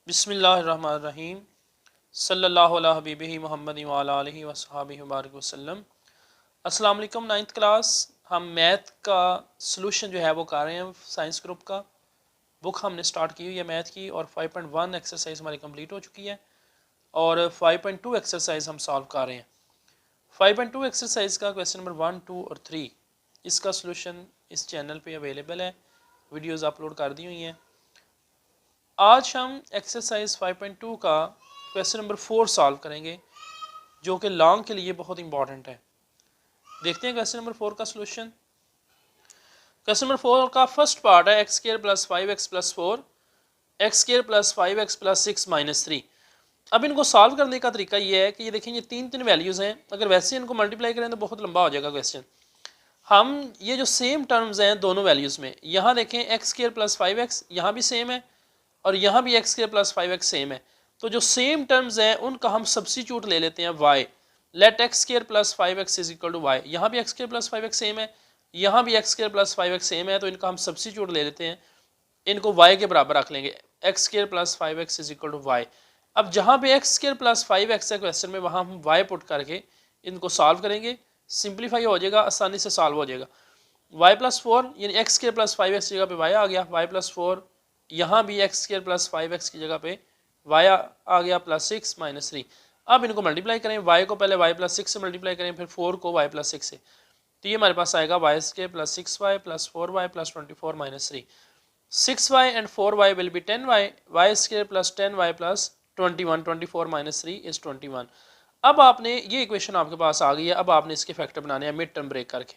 बिस्मिल्लाहिर्रहमानिर्रहीम सल्लल्लाहु अला हबीबिही मुहम्मद व अला आलिहि व सहाबिहि मुबारक वसल्लम। अस्सलाम वालेकुम। नाइन्थ क्लास हम मैथ का सलूशन जो है वो कर रहे हैं साइंस ग्रुप का। बुक हमने स्टार्ट की हुई है मैथ की और 5.1 एक्सरसाइज हमारी कंप्लीट हो चुकी है और 5.2 एक्सरसाइज हम सॉल्व कर रहे हैं। 5.2 एक्सरसाइज का क्वेश्चन नंबर 1, 2 और 3 इसका सलूशन इस चैनल पे अवेलेबल है, वीडियोस अपलोड कर दी हुई हैं। आज हम एक्सरसाइज 5.2 का क्वेश्चन नंबर 4 सॉल्व करेंगे जो कि लॉन्ग के लिए बहुत इंपॉर्टेंट है। देखते हैं क्वेश्चन नंबर 4 का सलूशन। क्वेश्चन नंबर 4 का फर्स्ट पार्ट है x square plus 5x plus 4 x square plus 5x plus 6 minus 3। अब इनको सॉल्व करने का तरीका ये है कि ये देखें, ये तीन तीन वैल्यूज़ हैं। अगर वैसे इनको मल्टीप्लाई करें तो बहुत लंबा हो जाएगा क्वेश्चन। हम ये जो सेम टर्म्स हैं दोनों वैल्यूज़ में, यहाँ देखें एक्स स्क्वायर प्लस 5x यहाँ भी सेम है और यहाँ भी x square plus 5x same है। तो जो सेम टर्म्स हैं उनका हम सब्स्टिट्यूट ले लेते हैं y। Let x square plus 5x is equal to y. यहाँ भी x square plus 5x same है, यहाँ भी x square plus 5x same है, तो इनका हम सब्स्टिट्यूट ले लेते हैं, इनको y के बराबर रख लेंगे। X square plus 5x is equal to y. अब जहाँ पे एक्स स्क्वायर प्लस 5x है क्वेश्चन में, वहाँ हम y पुट करके इनको सॉल्व करेंगे, सिंप्लीफाई हो जाएगा, आसानी से सॉल्व हो जाएगा। y प्लस 4 यानी एक्स स्क्वायर प्लस 5x की जगह पे y आ गया, y प्लस 4 यहाँ भी एक्स स्क्वायर प्लस 5x की जगह पे y आ गया प्लस 6 माइनस 3। अब इनको मल्टीप्लाई करें, y को पहले y प्लस 6 से मल्टीप्लाई करें, फिर 4 को y प्लस 6 से, तो ये हमारे पास आएगा y square plus 6y plus 4y plus 24 minus 3। 6y and 4y will be 10y, y square plus 10y plus 21, 24 minus 3 is 21। अब आपने ये इक्वेशन आपके पास आ गई है। अब आपने इसके फैक्टर बनाने हैं मिड टर्म ब्रेक करके,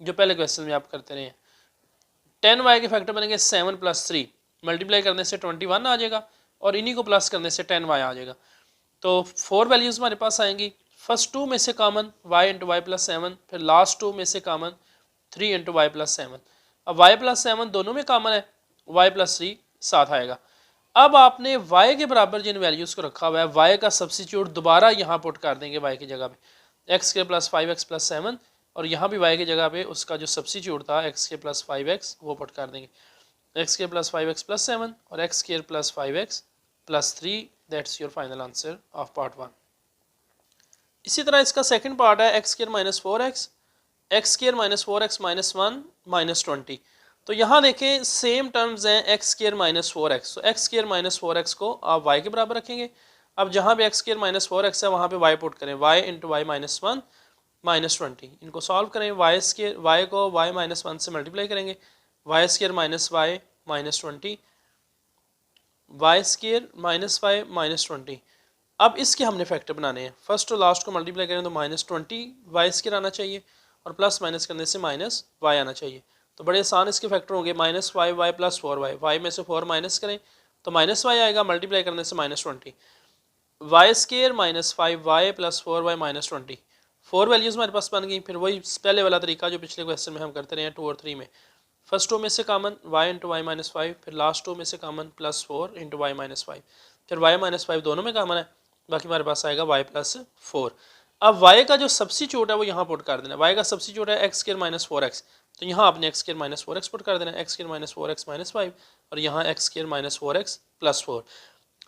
जो पहले क्वेश्चन में आप करते रहे हैं। 10y के फैक्टर बनेंगे 7 प्लस 3, मल्टीप्लाई करने से 21 आ जाएगा और इन्हीं को प्लस करने से 10y आ जाएगा। तो 4 वैल्यूज़ हमारे पास आएंगी। फर्स्ट 2 में से common y into y plus 7, फिर लास्ट 2 में से कॉमन 3 इंटू वाई प्लस 7। अब y प्लस 7 दोनों में कॉमन है, y प्लस 3 साथ आएगा। अब आपने y के बराबर जिन वैल्यूज़ को रखा हुआ है, y का सब्स्टिट्यूट दोबारा यहाँ पुट कर देंगे y की जगह पे, एक्स के प्लस 5x प्लस 7, और यहाँ भी y की जगह पे उसका जो सब्स्टिट्यूट था एक्स के प्लस 5x वो पुट कर देंगे, एक्स के प्लस 5x प्लस 7 और एक्स के plus 5x plus 3। That's your final answer of part 1। इसी तरह इसका सेकंड पार्ट है x square minus 4x, x square minus 4x minus 1 minus 20। तो यहाँ देखें सेम टर्म्स हैं एक्स स्क्वायर माइनस 4x, तो एक्स स्क्वायर माइनस 4x को आप y के बराबर रखेंगे। अब जहाँ पे एक्स स्क्वायर माइनस 4x है वहाँ पे y पुट करें, y into y minus 1 minus 20। इनको सॉल्व करें, वाई स्क्वायर y को y माइनस 1 से मल्टीप्लाई करेंगे, y square minus y minus 20, y square minus y minus 20। अब इसके हमने फैक्टर बनाने हैं। फर्स्ट और लास्ट को मल्टीप्लाई करें तो माइनस 20 वाई स्क्वायर आना चाहिए और प्लस माइनस करने से माइनस वाई आना चाहिए। तो बड़े आसान इसके फैक्टर होंगे, minus y y plus 4y, y में से 4 माइनस करें तो माइनस वाई आएगा, मल्टीप्लाई करने से minus 20। Y square minus 5y plus 4y minus 20। 4 values हमारे पास बन गई। फिर वही पहले वाला तरीका जो पिछले क्वेश्चन में हम करते रहे हैं 2 और 3 में, फर्स्ट 2 में से common y into y minus 5, फिर लास्ट 2 में से common plus 4 into y minus 5, फिर y माइनस 5 दोनों में कॉमन है, बाकी हमारे पास आएगा y प्लस 4। अब y का जो सब्स्टिट्यूट है वो यहाँ पुट कर देना। y का सब्स्टिट्यूट है एक्स स्क्वायर माइनस 4x, तो यहाँ आपने x square minus 4x put कर देना, x square minus 4x minus 5 और यहाँ x square minus 4x plus 4।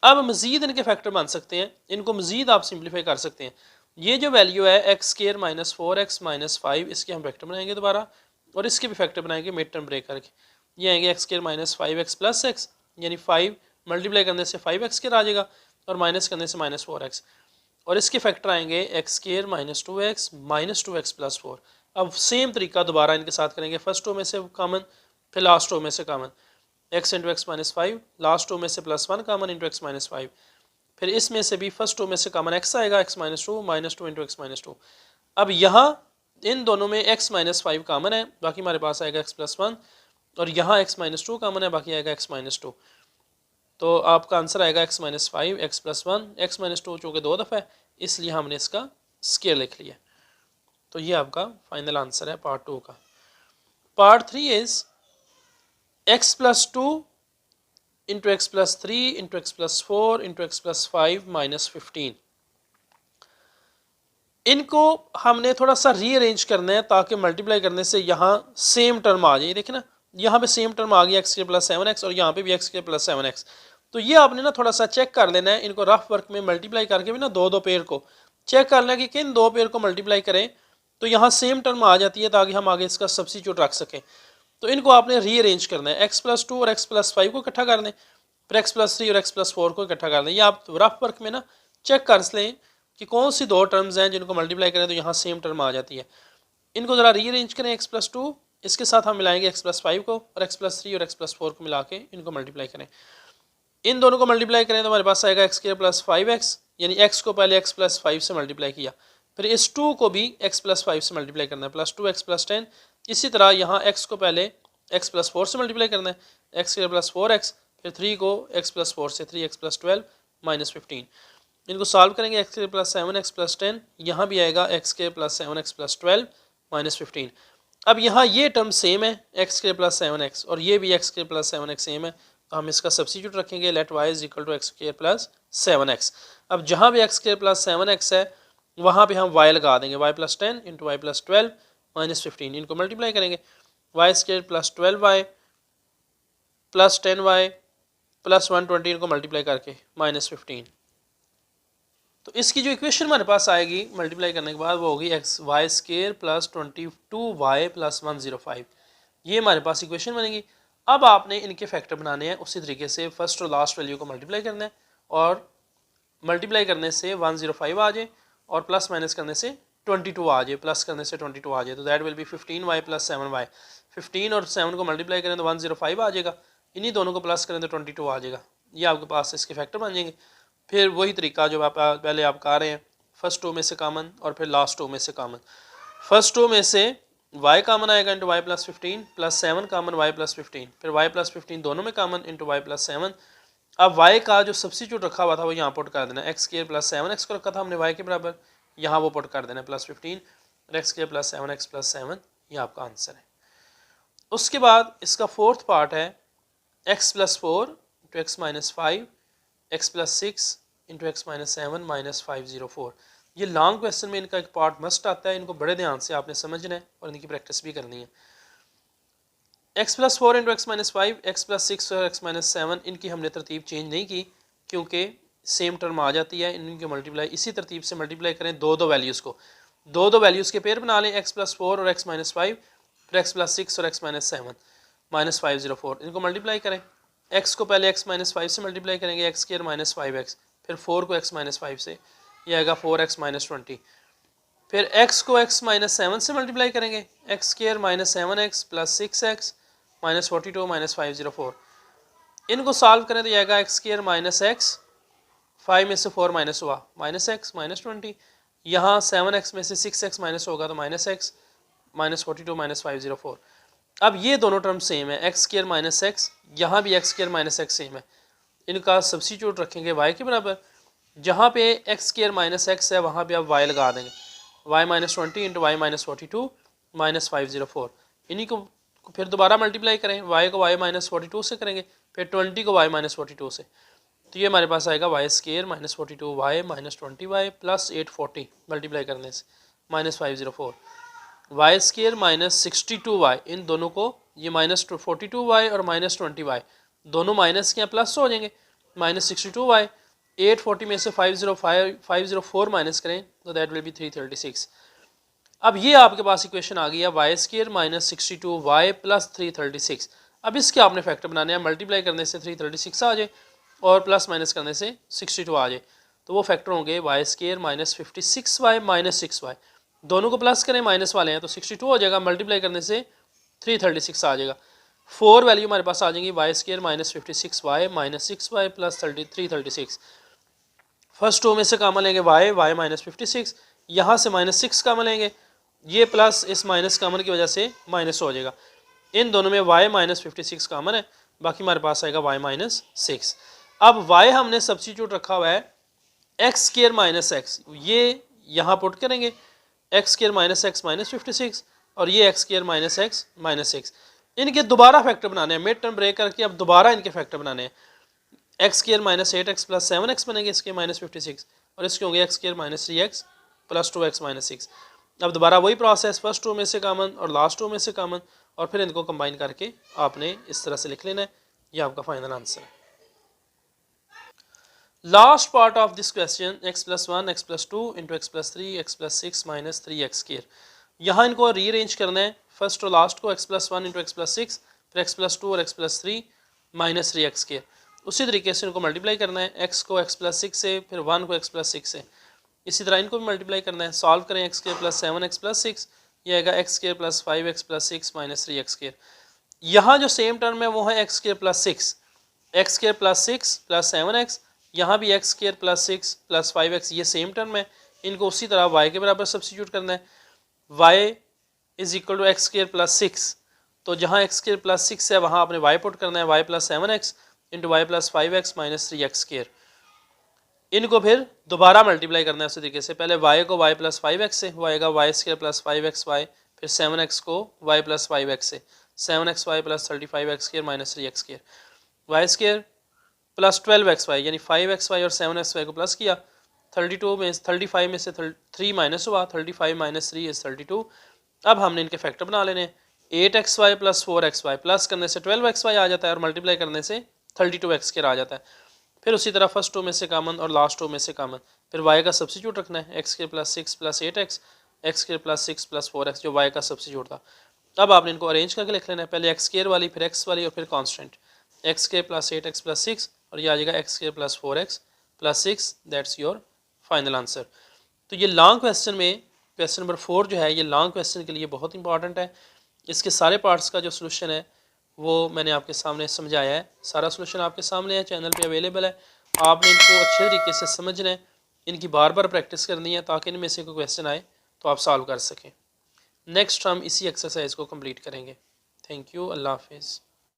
अब मजीद इनके फैक्टर बन सकते हैं, इनको मजीद आप सिंप्लीफाई कर सकते हैं। ये जो वैल्यू है x square minus 4x minus 5, इसके हम फैक्टर बनाएंगे दोबारा और इसके भी फैक्टर बनाएंगे मिड टर्म ब्रेक करके। ये आएंगे x square minus 5x plus x, यानी 5 मल्टीप्लाई करने से 5x स्क्वायर आ जाएगा और माइनस करने से माइनस 4x, और इसके फैक्टर आएंगे x square minus 2x minus 2x plus 4। अब सेम तरीका दोबारा इनके साथ करेंगे, फर्स्ट 2 में से कॉमन, फिर लास्ट 2 में से common, x into x minus 5, last 2 में से plus 1 common into x minus 5, फिर इसमें से भी फर्स्ट 2 में से कॉमन x आएगा, x minus 2 minus 2 into x minus 2। अब यहाँ इन दोनों में x माइनस 5 कॉमन है, बाकी हमारे पास आएगा x प्लस 1, और यहाँ x माइनस 2 कॉमन है, बाकी आएगा x माइनस 2। तो आपका आंसर आएगा x minus 5 x plus 1, x minus 2 चूँकि 2 दफ़ा है इसलिए हमने इसका स्केयर लिख लिया। तो ये आपका फाइनल आंसर है पार्ट 2 का। Part 3 is x plus 2 into x plus 3 into x plus 4 into x plus 5 minus 15। इनको हमने थोड़ा सा रीअरेंज करना है ताकि मल्टीप्लाई करने से यहाँ सेम टर्म आ जाए। देखें ना, यहाँ पे सेम टर्म आ गया एक्स के प्लस 7x और यहाँ पे भी एक्स के प्लस 7x, तो ये आपने ना थोड़ा सा चेक कर लेना है, इनको रफ वर्क में मल्टीप्लाई करके भी ना दो दो पेयर को चेक कर लें कि किन दो पेयर को मल्टीप्लाई करें तो यहाँ सेम टर्म आ जाती है, ताकि हम आगे इसका सब्स्टिट्यूट रख सकें। तो इनको आपने रीअरेंज करना है, x+2 और x+5 को इकट्ठा कर दें, फिर x+3 और x+4 को इकट्ठा कर दें। ये आप रफ वर्क में ना चेक कर लें कि कौन सी दो टर्म्स हैं जिनको मल्टीप्लाई करें तो यहाँ सेम टर्म आ जाती है। इनको ज़रा रीअरेंज करें, x+2 इसके साथ हम मिलाएंगे x+5 को, और x+3 और x+4 को मिला के इनको मल्टीप्लाई करें। इन दोनों को मल्टीप्लाई करें तो हमारे पास आएगा x²+5x, यानी x को पहले x+5 से मल्टीप्लाई किया, फिर इस 2 को भी x+5 से मल्टीप्लाई करना है, +2x+10। इसी तरह यहाँ x को पहले x+4 से मल्टीप्लाई करना है, x²+4x, फिर 3 को x+4 से, 3x+12 -15। इनको सॉल्व करेंगे, x²+7x+10, यहाँ भी आएगा x²+7x+12 -15। अब यहाँ ये टर्म सेम है x²+7x, और ये भी x²+7x सेम है, तो हम इसका सब्स्टिट्यूट रखेंगे, let y is equal to x²+7x। अब जहाँ भी x²+7x है वहाँ पे हम y लगा देंगे, y+10 इंटू y+12 -15। इनको मल्टीप्लाई करेंगे, y²+12y +10y +120, इनको मल्टीप्लाई करके -15। तो इसकी जो इक्वेशन हमारे पास आएगी मल्टीप्लाई करने के बाद वो होगी y² +22y +105। ये हमारे पास इक्वेशन बनेगी। अब आपने इनके फैक्टर बनाने हैं उसी तरीके से, फर्स्ट और लास्ट वैल्यू को मल्टीप्लाई करना है, और मल्टीप्लाई करने से 105 आ जाए और प्लस माइनस करने से 22 आ जाए, प्लस करने से 22 आ जाए, तो that will be 15y + 7y। 15 और 7 को मल्टीप्लाई करें तो 105 आ जाएगा, इन्हीं दोनों को प्लस करें तो 22 आ जाएगा। ये आपके पास इसके फैक्टर बन जाएंगे। फिर वही तरीका जो आप पहले आप कर रहे हैं, फर्स्ट रो में से कॉमन और फिर लास्ट रो में से कॉमन। फर्स्ट रो में से y कॉमन आएगा इंटू y +15 +7 कॉमन y +15, फिर y +15 दोनों में कॉमन इंटू y +7। अब y का जो सब्स्टिट्यूट रखा हुआ था वो यहाँ पुट कर देना, x² + 7x को रखा था हमने y के बराबर, यहाँ वो पुट कर देना +15 और x² + 7x + 7, ये आपका आंसर है। उसके बाद इसका फोर्थ पार्ट है x+4 × x - 5 x+6 × x - 7 -504। ये लॉन्ग क्वेश्चन में इनका एक पार्ट मस्ट आता है, इनको बड़े ध्यान से आपने समझना है और इनकी प्रैक्टिस भी करनी है। x+4 × x - 5 x+6 और x - 7, इनकी हमने तरतीब चेंज नहीं की क्योंकि सेम टर्म आ जाती है। इनकी मल्टीप्लाई इसी तरतीब से मल्टीप्लाई करें, दो दो वैल्यूज़ को, दो दो वैल्यूज़ के पेयर बना लें, x+4 और x - 5 फिर x+6 और x - 7 -504। इनको मल्टीप्लाई करें, x को पहले x - 5 से मल्टीप्लाई करेंगे, x² - 5x, फिर 4 को x - 5 से, यह आएगा 4x - 20। फिर x को x - 7 से मल्टीप्लाई करेंगे, x² - 7x + 6x -42 -504। इनको सॉल्व करें तो यह आएगा x² - x, 5 में से 4 माइनस हुआ -x -20, यहाँ 7x में से 6x माइनस होगा तो -x -42 -504। अब ये दोनों टर्म सेम है, x² - x, यहाँ भी x² - x सेम है, इनका सब्स्टिट्यूट रखेंगे y के बराबर। जहाँ पे x² - x है वहाँ पे आप y लगा देंगे, y -20 इंटू y -42 -504। इन्हीं को फिर दोबारा मल्टीप्लाई करें, y को y -42 से करेंगे, फिर 20 को y -42 से, तो ये हमारे पास आएगा y² - 42y -20y + 840 मल्टीप्लाई करने से -504। y² - 62y, इन दोनों को ये -42y और -20y दोनों माइनस के यहाँ प्लस हो जाएंगे, -62y। 840 में से 504 माइनस करें तो दैट विल बी 336। अब ये आपके पास इक्वेशन आ गई है y² - 62y + 336। अब इसके आपने फैक्टर बनाने हैं, मल्टीप्लाई करने से 336 आ जाए और प्लस माइनस करने से 62 आ जाए, तो वो फैक्टर होंगे y² - 56y - 6y, दोनों को प्लस करें, माइनस वाले हैं तो 62 हो जाएगा, मल्टीप्लाई करने से 336 आ जाएगा। 4 वैल्यू हमारे पास आ जाएंगी y² - 56y - 6y + 336। First row में से कामन लेंगे y -56, यहाँ से -6 कामन लेंगे, ये प्लस इस माइनस कामन की वजह से माइनस हो जाएगा। इन दोनों में y -56 कामन है, बाकी हमारे पास आएगा y -6। अब y हमने सब्स्टिट्यूट रखा हुआ है x² - x, ये यहाँ पुट करेंगे, x² - x -56 और ये x² - x -6। इनके दोबारा फैक्टर बनाने हैं, मिड टर्म ब्रेक करके अब दोबारा इनके फैक्टर बनाने हैं। x² - 8x + 7x बनेंगे इसके -56, और इसके होंगे x² - 3x + 2x - 6। अब दोबारा वही प्रोसेस, फर्स्ट रो में से कॉमन और लास्ट रो में से कॉमन, और फिर इनको कंबाइन करके आपने इस तरह से लिख लेना है। ये आपका फाइनल आंसर है। Last part of this question x+1 x+2 into x+3 x+6 minus 3x²। यहाँ इनको रीअरेंज करना है फर्स्ट और लास्ट को, x+1 इंटू x+6 फिर x+2 और x+3 माइनस 3x²। उसी तरीके से इनको मल्टीप्लाई करना है, x को x+6 से फिर 1 को x+6 से, इसी तरह इनको भी मल्टीप्लाई करना है। सॉल्व करें x² + 7 x+6, यह आएगा x² + 5 x+6 माइनस 3x²। यहाँ जो सेम टर्म है वो है x² + 6, x² + 6 + 7x, यहाँ भी x² + 6 + 5x, ये सेम टर्म है। इनको उसी तरह y के बराबर सब्स्टिट्यूट करना है, y = x² + 6, तो जहाँ x² + 6 है वहाँ आपने y पुट करना है, y + 7x into y + 5x minus 3x²। इनको फिर दोबारा मल्टीप्लाई करना है उसी तरीके से, पहले y को y + 5x से, वो आएगा y² + 5xy, फिर 7x को y + 5x से, 7xy + 35x² minus 3x², y² + 12xy यानी 5xy और 7xy को प्लस किया, 35 में से 3 माइनस हुआ, 35 माइनस 3 इज 32। अब हमने इनके फैक्टर बना लेने, 8xy + 4xy प्लस करने से 12xy आ जाता है और मल्टीप्लाई करने से 32x² आ जाता है। फिर उसी तरह फर्स्ट टू में से कॉमन और लास्ट टू में से कॉमन, फिर y का सब्स्टिट्यूट रखना है, x² + 6 + 8x, x² + 6 + 4x जो y का सब्स्टिट्यूट था। अब आपने इनको अरेंज करके लिख लेना है, पहले x² वाली फिर x वाली और फिर कांस्टेंट, x² + 8x + 6 और ये आ जाएगा x² + 4x + 6, that's your final answer. तो ये लॉन्ग क्वेश्चन में क्वेश्चन नंबर 4 जो है ये लॉन्ग क्वेश्चन के लिए बहुत इंपॉर्टेंट है। इसके सारे पार्ट्स का जो सोल्यूशन है वो मैंने आपके सामने समझाया है, सारा सोल्यूशन आपके सामने है, चैनल पे अवेलेबल है। आपने इनको अच्छे तरीके से समझना है, इनकी बार बार प्रैक्टिस करनी है ताकि इनमें से कोई क्वेश्चन आए तो आप सॉल्व कर सकें। नेक्स्ट हम इसी एक्सरसाइज को कंप्लीट करेंगे। थैंक यू, अल्लाह हाफिज़।